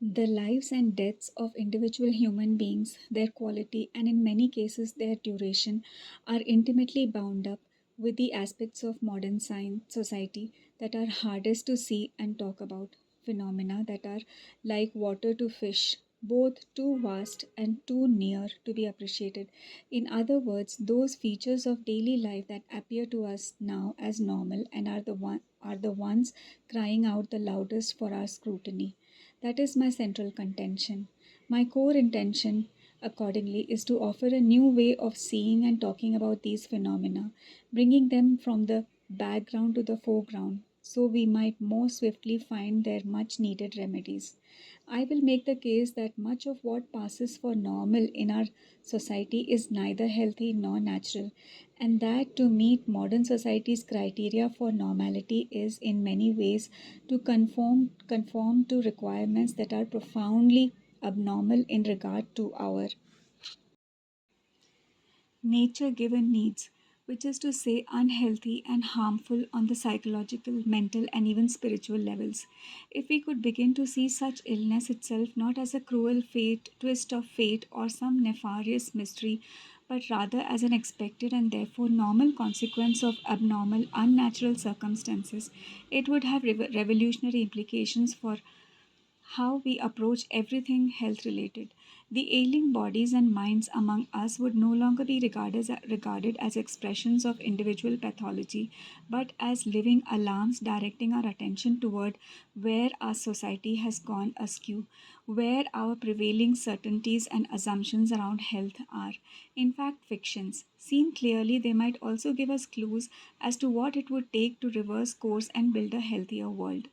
The lives and deaths of individual human beings, their quality, and in many cases their duration, are intimately bound up with the aspects of modern science society that are hardest to see and talk about. Phenomena that are like water to fish, both too vast and too near to be appreciated. In other words, those features of daily life that appear to us now as normal and are the ones crying out the loudest for our scrutiny. That is my central contention. My core intention, accordingly, is to offer a new way of seeing and talking about these phenomena, bringing them from the background to the foreground so we might more swiftly find their much needed remedies. I will make the case that much of what passes for normal in our society is neither healthy nor natural, and that to meet modern society's criteria for normality is in many ways to conform to requirements that are profoundly abnormal in regard to our nature given needs, which is to say, unhealthy and harmful on the psychological, mental, and even spiritual levels. If we could begin to see such illness itself not as a cruel twist of fate, or some nefarious mystery, but rather as an expected and therefore normal consequence of abnormal, unnatural circumstances, it would have revolutionary implications for how we approach everything health related. The ailing bodies and minds among us would no longer be regarded as expressions of individual pathology, but as living alarms directing our attention toward where our society has gone askew, where our prevailing certainties and assumptions around health are, in fact, fictions. Seen clearly, they might also give us clues as to what it would take to reverse course and build a healthier world.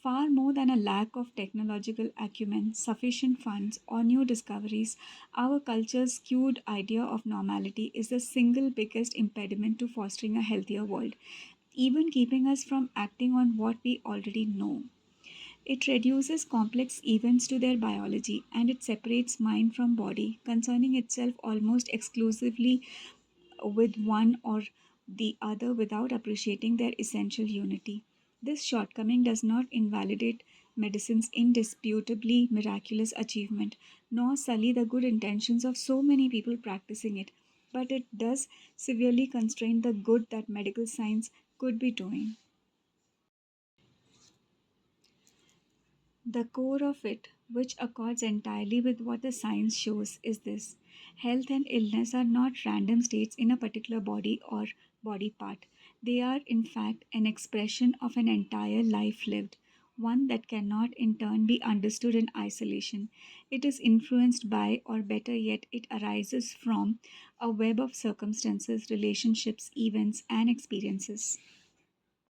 Far more than a lack of technological acumen, sufficient funds, or new discoveries, our culture's skewed idea of normality is the single biggest impediment to fostering a healthier world, even keeping us from acting on what we already know. It reduces complex events to their biology and it separates mind from body, concerning itself almost exclusively with one or the other without appreciating their essential unity. This shortcoming does not invalidate medicine's indisputably miraculous achievement, nor sully the good intentions of so many people practicing it, but it does severely constrain the good that medical science could be doing. The core of it, which accords entirely with what the science shows, is this: health and illness are not random states in a particular body or body part. They are, in fact, an expression of an entire life lived, one that cannot in turn be understood in isolation. It is influenced by, or better yet, it arises from, a web of circumstances, relationships, events, and experiences.